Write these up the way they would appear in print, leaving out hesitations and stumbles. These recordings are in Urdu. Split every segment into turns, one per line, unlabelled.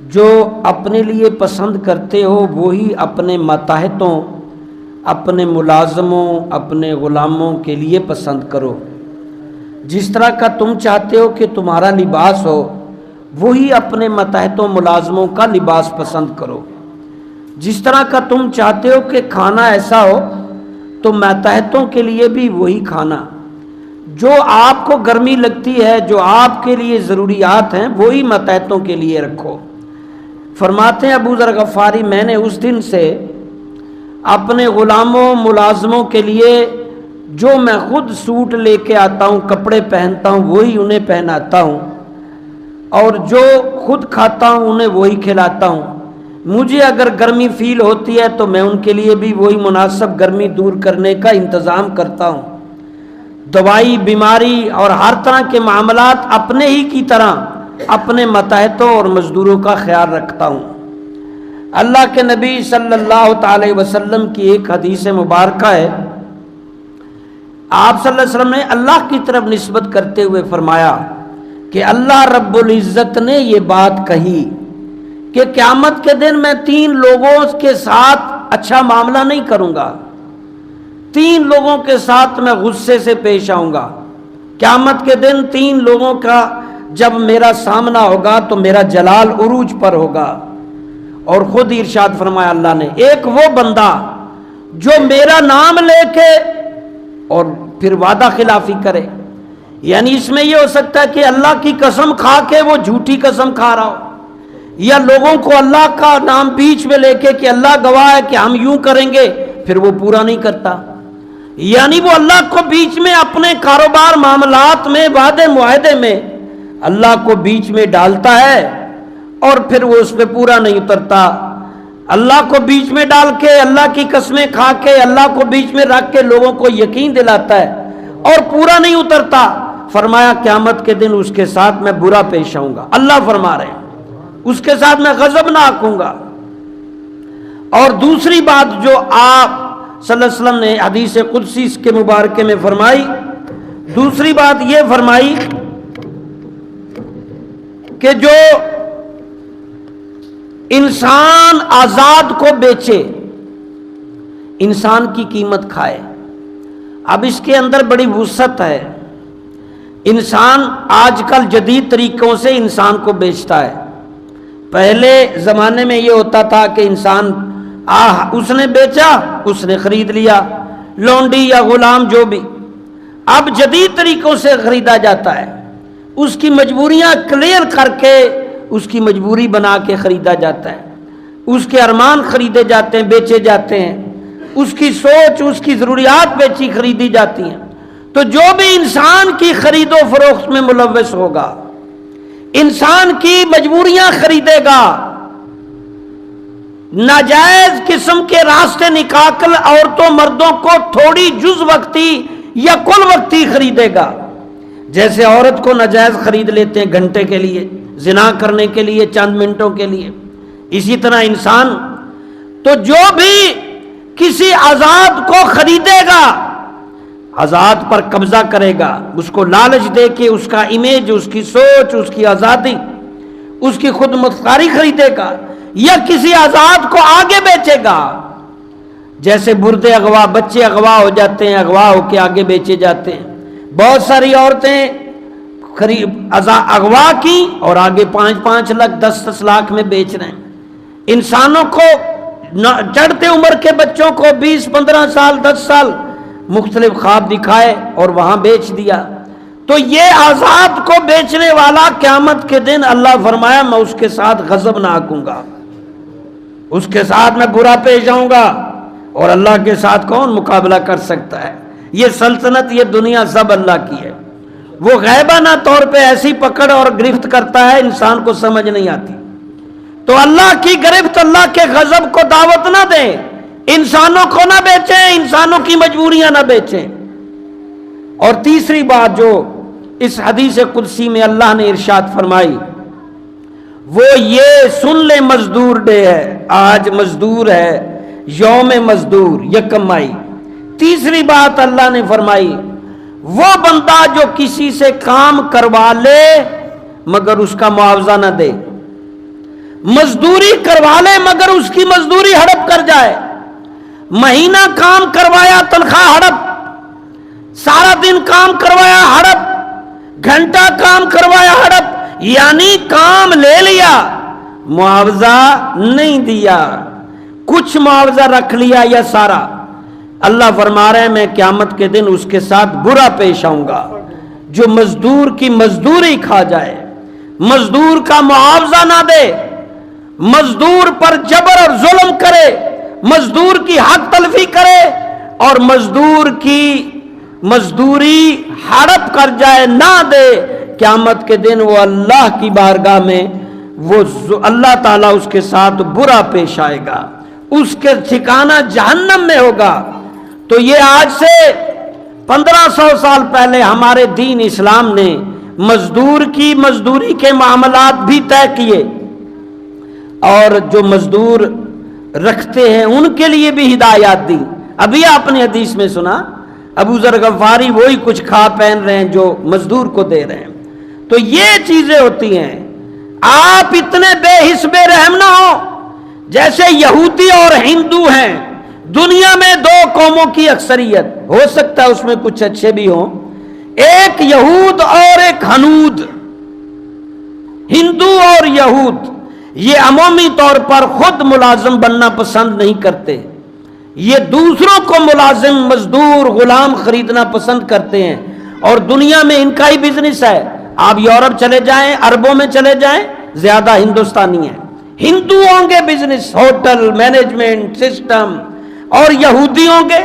جو اپنے لیے پسند کرتے ہو وہی اپنے ماتحتوں، اپنے ملازموں، اپنے غلاموں کے لیے پسند کرو۔ جس طرح کا تم چاہتے ہو کہ تمہارا لباس ہو وہی اپنے ماتحتوں ملازموں کا لباس پسند کرو۔ جس طرح کا تم چاہتے ہو کہ کھانا ایسا ہو تو ماتحتوں کے لیے بھی وہی کھانا۔ جو آپ کو گرمی لگتی ہے، جو آپ کے لیے ضروریات ہیں وہی ماتحتوں کے لیے رکھو۔ فرماتے ہیں ابو ذر غفاری، میں نے اس دن سے اپنے غلاموں ملازموں کے لیے جو میں خود سوٹ لے کے آتا ہوں، کپڑے پہنتا ہوں وہی انہیں پہناتا ہوں، اور جو خود کھاتا ہوں انہیں وہی کھلاتا ہوں۔ مجھے اگر گرمی فیل ہوتی ہے تو میں ان کے لیے بھی وہی مناسب گرمی دور کرنے کا انتظام کرتا ہوں۔ دوائی، بیماری اور ہر طرح کے معاملات اپنے ہی کی طرح اپنے ماتحتوں اور مزدوروں کا خیال رکھتا ہوں۔ اللہ کے نبی صلی اللہ تعالی وسلم کی ایک حدیث مبارکہ ہے، آپ صلی اللہ علیہ وسلم نے اللہ کی طرف نسبت کرتے ہوئے فرمایا کہ اللہ رب العزت نے یہ بات کہی کہ قیامت کے دن میں 3 لوگوں کے ساتھ اچھا معاملہ نہیں کروں گا، 3 لوگوں کے ساتھ میں غصے سے پیش آؤں گا۔ قیامت کے دن 3 لوگوں کا جب میرا سامنا ہوگا تو میرا جلال عروج پر ہوگا، اور خود ارشاد فرمایا اللہ نے، ایک وہ بندہ جو میرا نام لے کے اور پھر وعدہ خلافی کرے، یعنی اس میں یہ ہو سکتا ہے کہ اللہ کی قسم کھا کے وہ جھوٹی قسم کھا رہا ہو، یا لوگوں کو اللہ کا نام بیچ میں لے کے کہ اللہ گواہ ہے کہ ہم یوں کریں گے پھر وہ پورا نہیں کرتا، یعنی وہ اللہ کو بیچ میں اپنے کاروبار معاملات میں وعدے معاہدے میں اللہ کو بیچ میں ڈالتا ہے اور پھر وہ اس پہ پورا نہیں اترتا۔ اللہ کو بیچ میں ڈال کے، اللہ کی قسمیں کھا کے، اللہ کو بیچ میں رکھ کے لوگوں کو یقین دلاتا ہے اور پورا نہیں اترتا۔ فرمایا قیامت کے دن اس کے ساتھ میں برا پیش آؤں گا۔ اللہ فرما رہے ہیں اس کے ساتھ میں غضبناک ہوں گا۔ اور دوسری بات جو آپ صلی اللہ علیہ وسلم نے حدیث قدسی کے مبارکے میں فرمائی، دوسری بات یہ فرمائی کہ جو انسان آزاد کو بیچے، انسان کی قیمت کھائے۔ اب اس کے اندر بڑی وسعت ہے۔ انسان آج کل جدید طریقوں سے انسان کو بیچتا ہے۔ پہلے زمانے میں یہ ہوتا تھا کہ انسان اس نے بیچا، اس نے خرید لیا، لونڈی یا غلام جو بھی۔ اب جدید طریقوں سے خریدا جاتا ہے، اس کی مجبوریاں کلیئر کر کے اس کی مجبوری بنا کے خریدا جاتا ہے، اس کے ارمان خریدے جاتے ہیں، بیچے جاتے ہیں، اس کی سوچ، اس کی ضروریات بیچی خریدی جاتی ہیں۔ تو جو بھی انسان کی خرید و فروخت میں ملوث ہوگا، انسان کی مجبوریاں خریدے گا، ناجائز قسم کے راستے نکال عورتوں مردوں کو تھوڑی جز وقتی یا کل وقتی خریدے گا، جیسے عورت کو ناجائز خرید لیتے ہیں گھنٹے کے لیے، زنا کرنے کے لیے، چند منٹوں کے لیے، اسی طرح انسان تو جو بھی کسی آزاد کو خریدے گا، آزاد پر قبضہ کرے گا، اس کو لالچ دے کے اس کا امیج، اس کی سوچ، اس کی آزادی، اس کی خود مختاری خریدے گا، یا کسی آزاد کو آگے بیچے گا، جیسے بردے اغوا، بچے اغوا ہو جاتے ہیں، اغوا ہو کے آگے بیچے جاتے ہیں۔ بہت ساری عورتیں اغوا کی اور آگے 5-5 لاکھ 10-10 لاکھ میں بیچ رہے ہیں۔ انسانوں کو، چڑھتے عمر کے بچوں کو 20-15 سال 10 سال مختلف خواب دکھائے اور وہاں بیچ دیا۔ تو یہ آزاد کو بیچنے والا قیامت کے دن اللہ فرمایا میں اس کے ساتھ غضبناک ہوں گا، اس کے ساتھ میں برا پیش آؤں گا، اور اللہ کے ساتھ کون مقابلہ کر سکتا ہے؟ یہ سلطنت، یہ دنیا سب اللہ کی ہے۔ وہ غیبانہ طور پہ ایسی پکڑ اور گرفت کرتا ہے انسان کو سمجھ نہیں آتی۔ تو اللہ کی گرفت، اللہ کے غضب کو دعوت نہ دیں، انسانوں کو نہ بیچیں، انسانوں کی مجبوریاں نہ بیچیں۔ اور تیسری بات جو اس حدیث قدسی میں اللہ نے ارشاد فرمائی وہ یہ، سن لے مزدور ڈے ہے، آج مزدور ہے، یوم مزدور، یکم مئی۔ تیسری بات اللہ نے فرمائی وہ بندہ جو کسی سے کام کروا لے مگر اس کا معاوضہ نہ دے، مزدوری کروا لے مگر اس کی مزدوری ہڑپ کر جائے، مہینہ کام کروایا تنخواہ ہڑپ، سارا دن کام کروایا ہڑپ، گھنٹہ کام کروایا ہڑپ، یعنی کام لے لیا معاوضہ نہیں دیا، کچھ معاوضہ رکھ لیا یا سارا۔ اللہ فرما رہے ہیں میں قیامت کے دن اس کے ساتھ برا پیش آؤں گا جو مزدور کی مزدوری کھا جائے، مزدور کا معاوضہ نہ دے، مزدور پر جبر اور ظلم کرے، مزدور کی حق تلفی کرے اور مزدور کی مزدوری ہڑپ کر جائے، نہ دے، قیامت کے دن وہ اللہ کی بارگاہ میں وہ اللہ تعالیٰ اس کے ساتھ برا پیش آئے گا، اس کے ٹھکانہ جہنم میں ہوگا۔ تو یہ آج سے 1500 سال پہلے ہمارے دین اسلام نے مزدور کی مزدوری کے معاملات بھی طے کیے، اور جو مزدور رکھتے ہیں ان کے لیے بھی ہدایات دی۔ ابھی آپ نے حدیث میں سنا ابو ذر غفاری وہی کچھ کھا پہن رہے ہیں جو مزدور کو دے رہے ہیں۔ تو یہ چیزیں ہوتی ہیں، آپ اتنے بے حس بے رحم نہ ہو۔ جیسے یہودی اور ہندو ہیں، دنیا میں دو قوموں کی اکثریت، ہو سکتا ہے اس میں کچھ اچھے بھی ہوں، ایک یہود اور ایک ہنود۔ ہندو اور یہود یہ عمومی طور پر خود ملازم بننا پسند نہیں کرتے، یہ دوسروں کو ملازم مزدور غلام خریدنا پسند کرتے ہیں، اور دنیا میں ان کا ہی بزنس ہے۔ آپ یورپ چلے جائیں، عربوں میں چلے جائیں، زیادہ ہندوستانی ہیں، ہندوؤں کے بزنس، ہوٹل مینجمنٹ سسٹم، اور یہودیوں کے،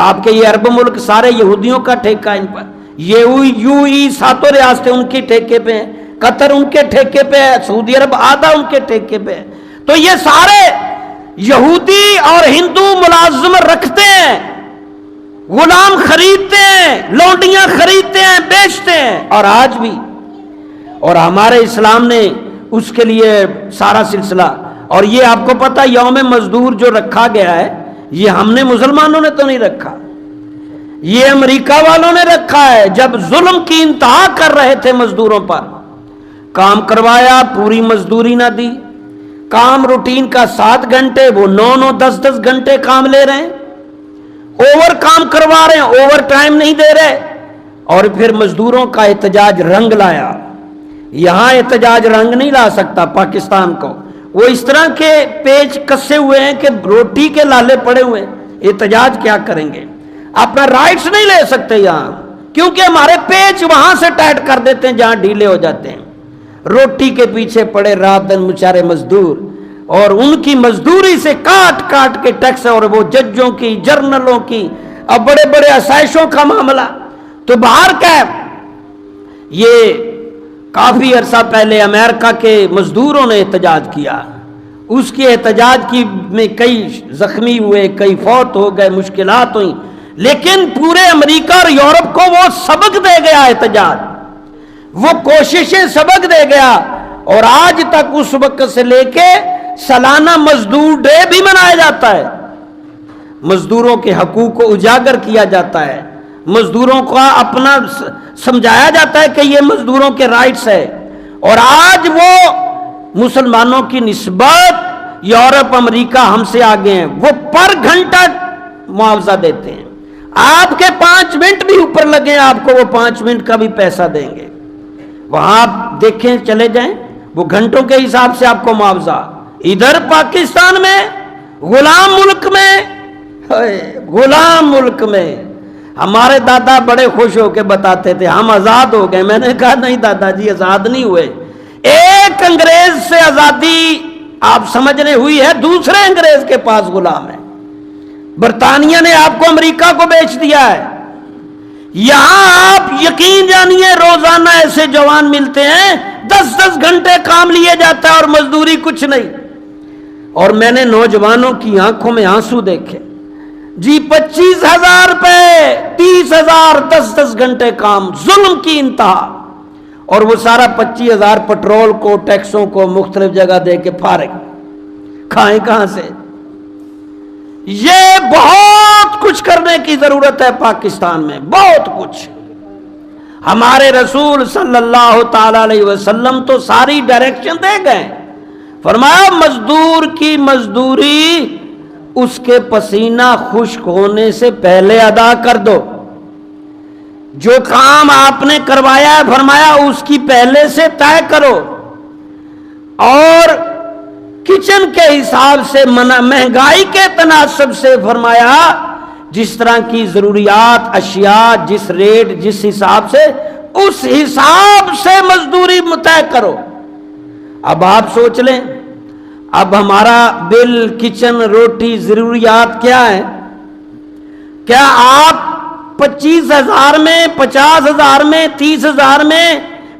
آپ کے یہ عرب ملک سارے یہودیوں کا ٹھیکہ ان پر، یو ای ساتوں ریاستیں ان کی ٹھیکے پہ ہیں، قطر ان کے ٹھیکے پہ ہے، سعودی عرب آدھا ان کے ٹھیکے پہ ہے۔ تو یہ سارے یہودی اور ہندو ملازم رکھتے ہیں، غلام خریدتے ہیں، لونڈیاں خریدتے ہیں، بیچتے ہیں، اور آج بھی۔ اور ہمارے اسلام نے اس کے لیے سارا سلسلہ، اور یہ آپ کو پتہ یوم مزدور جو رکھا گیا ہے، یہ ہم نے مسلمانوں نے تو نہیں رکھا، یہ امریکہ والوں نے رکھا ہے۔ جب ظلم کی انتہا کر رہے تھے مزدوروں پر، کام کروایا، پوری مزدوری نہ دی، کام روٹین کا 7 گھنٹے، وہ 9 10 گھنٹے کام لے رہے ہیں، اوور کام کروا رہے ہیں، اوور ٹائم نہیں دے رہے، اور پھر مزدوروں کا احتجاج رنگ لایا۔ یہاں احتجاج رنگ نہیں لا سکتا پاکستان کو، وہ اس طرح کے پیچ کسے ہوئے ہیں کہ روٹی کے لالے پڑے ہوئے ہیں، احتجاج کیا کریں گے؟ اپنا رائٹس نہیں لے سکتے یہاں، کیونکہ ہمارے پیچ وہاں سے ٹائٹ کر دیتے ہیں جہاں ڈھیلے ہو جاتے ہیں۔ روٹی کے پیچھے پڑے رات دن بیچارے مزدور، اور ان کی مزدوری سے کاٹ کاٹ کے ٹیکس، اور وہ ججوں کی، جرنلوں کی، اور بڑے بڑے عسائشوں کا معاملہ۔ تو باہر کا یہ کافی عرصہ پہلے امریکہ کے مزدوروں نے احتجاج کیا، اس کے احتجاج کی میں کئی زخمی ہوئے، کئی فوت ہو گئے، مشکلات ہوئیں، لیکن پورے امریکہ اور یورپ کو وہ سبق دے گیا احتجاج، وہ کوششیں سبق دے گیا، اور آج تک اس وقت سے لے کے سالانہ مزدور ڈے بھی منایا جاتا ہے، مزدوروں کے حقوق کو اجاگر کیا جاتا ہے، مزدوروں کو اپنا سمجھایا جاتا ہے کہ یہ مزدوروں کے رائٹس ہے۔ اور آج وہ مسلمانوں کی نسبت یورپ امریکہ ہم سے آگے ہیں، وہ پر گھنٹہ معاوضہ دیتے ہیں، آپ کے 5 منٹ بھی اوپر لگیں آپ کو وہ 5 منٹ کا بھی پیسہ دیں گے۔ وہاں آپ دیکھیں، چلے جائیں، وہ گھنٹوں کے حساب سے آپ کو معاوضہ۔ ادھر پاکستان میں غلام ملک میں ہمارے دادا بڑے خوش ہو کے بتاتے تھے ہم آزاد ہو گئے۔ میں نے کہا نہیں دادا جی، آزاد نہیں ہوئے، ایک انگریز سے آزادی آپ سمجھنے ہوئی ہے، دوسرے انگریز کے پاس غلام ہے، برطانیہ نے آپ کو امریکہ کو بیچ دیا ہے۔ یہاں آپ یقین جانیے روزانہ ایسے جوان ملتے ہیں 10 گھنٹے کام لیے جاتا ہے اور مزدوری کچھ نہیں۔ اور میں نے نوجوانوں کی آنکھوں میں آنسو دیکھے، جی 25,000 روپے، 30,000، 10 گھنٹے کام، ظلم کی انتہا، اور وہ سارا 25,000 پٹرول کو، ٹیکسوں کو مختلف جگہ دے کے فارغ، کھائیں کہاں سے؟ یہ بہت کچھ کرنے کی ضرورت ہے پاکستان میں، بہت کچھ۔ ہمارے رسول صلی اللہ تعالی علیہ وسلم تو ساری ڈائریکشن دے گئے، فرمایا مزدور کی مزدوری اس کے پسینہ خشک ہونے سے پہلے ادا کر دو. جو کام آپ نے کروایا ہے فرمایا اس کی پہلے سے طے کرو. اور کچن کے حساب سے مہنگائی کے تناسب سے فرمایا جس طرح کی ضروریات اشیاء جس ریٹ جس حساب سے اس حساب سے مزدوری طے کرو. اب آپ سوچ لیں اب ہمارا بل کچن روٹی ضروریات کیا ہے؟ کیا آپ 25,000 میں 50,000 میں 30,000 میں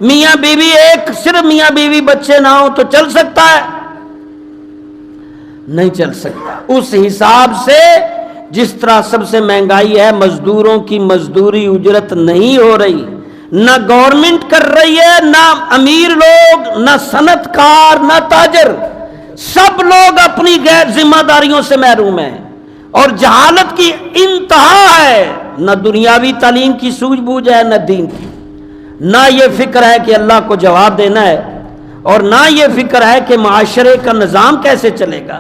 میاں بیوی ایک صرف میاں بیوی بچے نہ ہو تو چل سکتا ہے؟ نہیں چل سکتا. اس حساب سے جس طرح سب سے مہنگائی ہے مزدوروں کی مزدوری اجرت نہیں ہو رہی، نہ گورنمنٹ کر رہی ہے، نہ امیر لوگ، نہ صنعت کار، نہ تاجر، سب لوگ اپنی غیر ذمہ داریوں سے محروم ہیں اور جہالت کی انتہا ہے. نہ دنیاوی تعلیم کی سوجھ بوجھ ہے نہ دین کی، نہ یہ فکر ہے کہ اللہ کو جواب دینا ہے اور نہ یہ فکر ہے کہ معاشرے کا نظام کیسے چلے گا.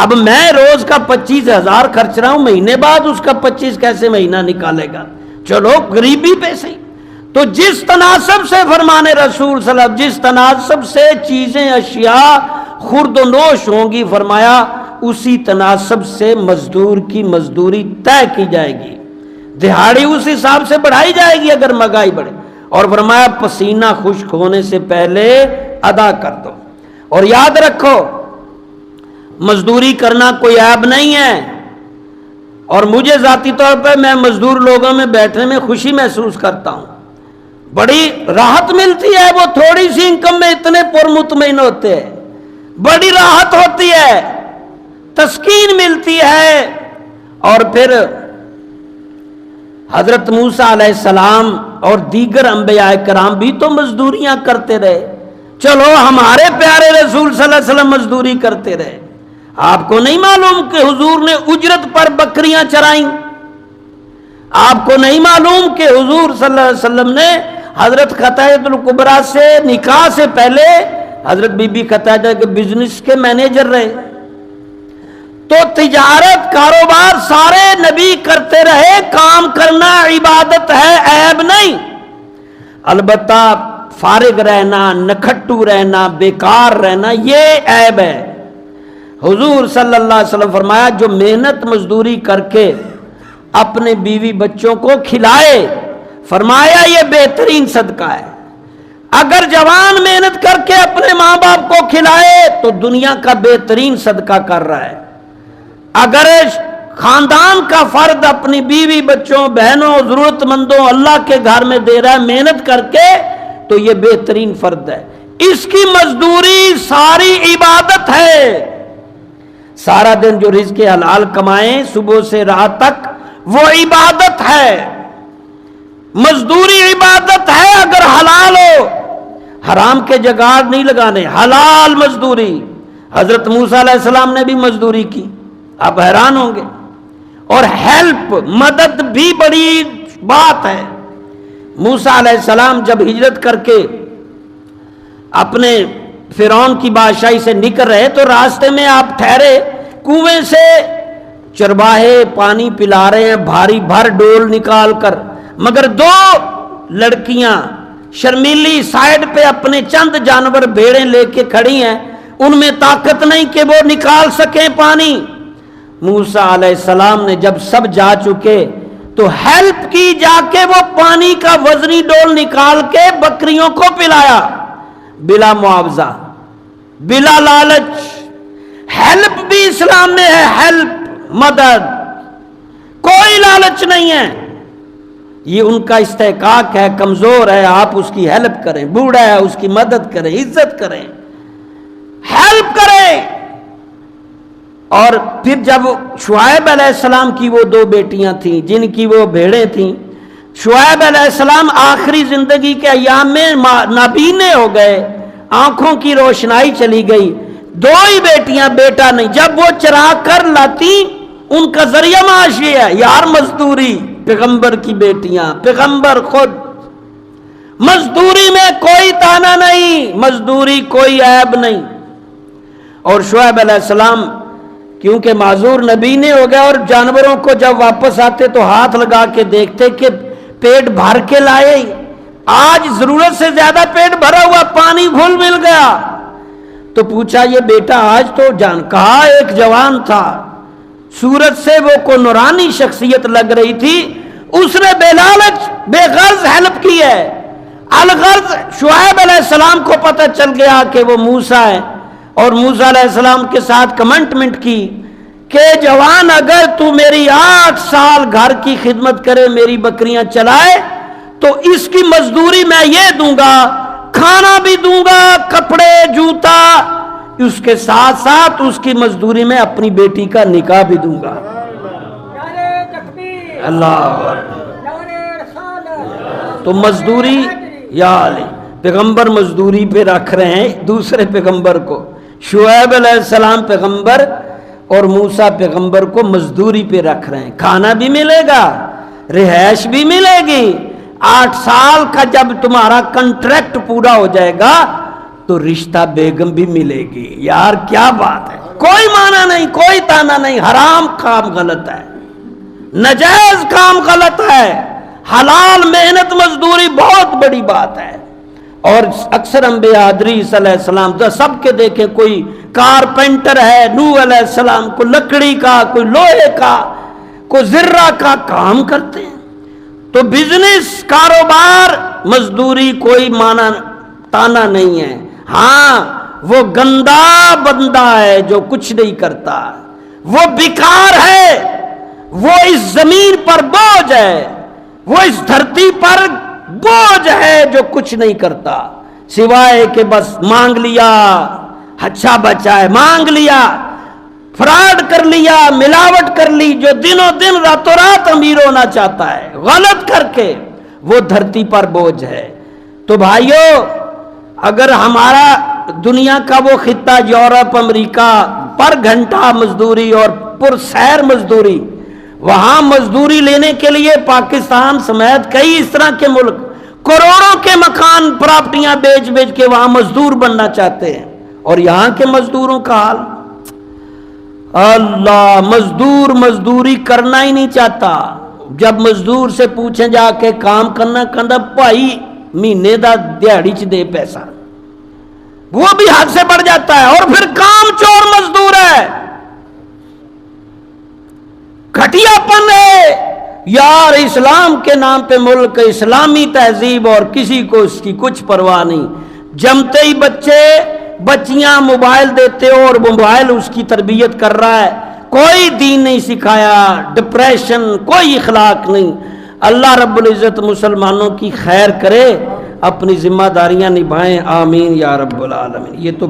اب میں روز کا 25,000 خرچ رہا ہوں، مہینے بعد اس کا 25 کیسے مہینہ نکالے گا؟ چلو غریبی پہ صحیح. تو جس تناسب سے فرمان رسول صلی اللہ علیہ وسلم جس تناسب سے چیزیں اشیاء خرد و نوش ہوں گی فرمایا اسی تناسب سے مزدور کی مزدوری طے کی جائے گی، دہاڑی اس حساب سے بڑھائی جائے گی اگر مہنگائی بڑھے. اور فرمایا پسینہ خشک ہونے سے پہلے ادا کر دو. اور یاد رکھو مزدوری کرنا کوئی عیب نہیں ہے. اور مجھے ذاتی طور پہ میں مزدور لوگوں میں بیٹھنے میں خوشی محسوس کرتا ہوں، بڑی راحت ملتی ہے. وہ تھوڑی سی انکم میں اتنے پرمطمئن ہوتے ہیں، بڑی راحت ہوتی ہے، تسکین ملتی ہے. اور پھر حضرت موسیٰ علیہ السلام اور دیگر انبیاء کرام بھی تو مزدوریاں کرتے رہے. چلو ہمارے پیارے رسول صلی اللہ علیہ وسلم مزدوری کرتے رہے. آپ کو نہیں معلوم کہ حضور نے اجرت پر بکریاں چرائیں؟ آپ کو نہیں معلوم کہ حضور صلی اللہ علیہ وسلم نے حضرت خدیجہ الکبریٰ سے نکاح سے پہلے حضرت بی بی خدیجہ کے بزنس کے مینیجر رہے؟ تو تجارت کاروبار سارے نبی کرتے رہے. کام کرنا عبادت ہے، عیب نہیں. البتہ فارغ رہنا، نکھٹو رہنا، بیکار رہنا یہ عیب ہے. حضور صلی اللہ علیہ وسلم فرمایا جو محنت مزدوری کر کے اپنے بیوی بچوں کو کھلائے فرمایا یہ بہترین صدقہ ہے. اگر جوان محنت کر کے اپنے ماں باپ کو کھلائے تو دنیا کا بہترین صدقہ کر رہا ہے. اگر خاندان کا فرد اپنی بیوی بچوں بہنوں ضرورت مندوں اللہ کے گھر میں دے رہا ہے محنت کر کے تو یہ بہترین فرد ہے. اس کی مزدوری ساری عبادت ہے. سارا دن جو رزق حلال کمائیں صبح سے رات تک وہ عبادت ہے. مزدوری عبادت ہے اگر حلال ہو، حرام کے جگاڑ نہیں لگانے، حلال مزدوری. حضرت موسیٰ علیہ السلام نے بھی مزدوری کی، آپ حیران ہوں گے. اور ہیلپ مدد بھی بڑی بات ہے. موسیٰ علیہ السلام جب ہجرت کر کے اپنے فرعون کی بادشاہی سے نکل رہے تو راستے میں آپ ٹھہرے، کنویں سے چرواہے پانی پلا رہے ہیں بھاری بھر ڈول نکال کر، مگر دو لڑکیاں شرمیلی سائڈ پہ اپنے چند جانور بھیڑیں لے کے کھڑی ہیں، ان میں طاقت نہیں کہ وہ نکال سکیں پانی. موسیٰ علیہ السلام نے جب سب جا چکے تو ہیلپ کی، جا کے وہ پانی کا وزنی ڈول نکال کے بکریوں کو پلایا بلا معاوضہ بلا لالچ. ہیلپ بھی اسلام میں ہے، ہیلپ مدد، کوئی لالچ نہیں ہے. یہ ان کا استحقاق ہے، کمزور ہے آپ اس کی ہیلپ کریں، بوڑھا ہے اس کی مدد کریں، عزت کریں، ہیلپ کریں. اور پھر جب شعیب علیہ السلام کی وہ دو بیٹیاں تھیں جن کی وہ بھیڑیں تھیں، شعیب علیہ السلام آخری زندگی کے ایام میں نابینے ہو گئے، آنکھوں کی روشنائی چلی گئی، دو ہی بیٹیاں بیٹا نہیں. جب وہ چرا کر لاتی ان کا ذریعہ معاش یہ ہے یار مزدوری. پیغمبر کی بیٹیاں، پیغمبر خود. مزدوری میں کوئی تانا نہیں، مزدوری کوئی عیب نہیں. اور شعیب علیہ السلام کیونکہ معذور نبی نے ہو گیا، اور جانوروں کو جب واپس آتے تو ہاتھ لگا کے دیکھتے کہ پیٹ بھر کے لائے، آج ضرورت سے زیادہ پیٹ بھرا ہوا، پانی گھل مل گیا۔ تو پوچھا یہ بیٹا آج تو جان، کہا ایک جوان تھا، صورت سے وہ کو نورانی شخصیت لگ رہی تھی، اس نے بے لالچ بے غرض ہیلپ کی ہے۔ الغرض شعیب علیہ السلام کو پتہ چل گیا کہ وہ موسیٰ ہے، اور موسیٰ علیہ السلام کے ساتھ کمنٹمنٹ کی کہ جوان اگر تو میری 8 سال گھر کی خدمت کرے، میری بکریاں چلائے، تو اس کی مزدوری میں یہ دوں گا، کھانا بھی دوں گا، کپڑے جوتا، اس کے ساتھ ساتھ اس کی مزدوری میں اپنی بیٹی کا نکاح بھی دوں گا۔ اللہ تو مزدوری یا علی پیغمبر مزدوری پہ رکھ رہے ہیں دوسرے پیغمبر کو، شعیب علیہ السلام پیغمبر اور موسیٰ پیغمبر کو مزدوری پہ رکھ رہے ہیں، کھانا بھی ملے گا، رہائش بھی ملے گی، 8 سال کا جب تمہارا کنٹریکٹ پورا ہو جائے گا تو رشتہ بیگم بھی ملے گی۔ یار کیا بات ہے، کوئی معنی نہیں، کوئی تانا نہیں، حرام کام غلط ہے، نجائز کام غلط ہے، حلال محنت مزدوری بہت بڑی بات ہے۔ اور اکثر انبیاء ادریس علیہ السلام تو سب کے دیکھیں، کوئی کارپینٹر ہے، نوح علیہ السلام کو لکڑی کا، کوئی لوہے کا، کوئی زرہ کا کام کرتے ہیں۔ تو بزنس، کاروبار، مزدوری کوئی معنی تانا نہیں ہے۔ ہاں وہ گندا بندہ ہے جو کچھ نہیں کرتا، وہ بیکار ہے، وہ اس زمین پر بوجھ ہے، وہ اس دھرتی پر بوجھ ہے جو کچھ نہیں کرتا سوائے کہ بس مانگ لیا، اچھا بچا ہے، مانگ لیا، فراڈ کر لیا، ملاوٹ کر لی، جو دنوں دن راتوں رات امیر ہونا چاہتا ہے غلط کر کے، وہ دھرتی پر بوجھ ہے۔ تو بھائیو، اگر ہمارا دنیا کا وہ خطہ یورپ، امریکہ، پر گھنٹہ مزدوری اور پر سیر مزدوری، وہاں مزدوری لینے کے لیے پاکستان سمیت کئی اس طرح کے ملک کروڑوں کے مکان پراپرٹیاں بیچ بیچ کے وہاں مزدور بننا چاہتے ہیں، اور یہاں کے مزدوروں کا حال اللہ، مزدور مزدوری کرنا ہی نہیں چاہتا۔ جب مزدور سے پوچھیں جا کے کام کرنا، کہندا بھائی مہینے دا دیہڑی چ دے پیسہ، وہ بھی حد سے بڑھ جاتا ہے، اور پھر کام چور مزدور ہے، گھٹیا پن ہے۔ یار اسلام کے نام پہ ملک، اسلامی تہذیب، اور کسی کو اس کی کچھ پرواہ نہیں۔ جمتے ہی بچے بچیاں موبائل دیتے ہو، اور موبائل اس کی تربیت کر رہا ہے، کوئی دین نہیں سکھایا، ڈپریشن، کوئی اخلاق نہیں۔ اللہ رب العزت مسلمانوں کی خیر کرے، اپنی ذمہ داریاں نبھائیں، آمین یا رب العالمین۔ یہ تو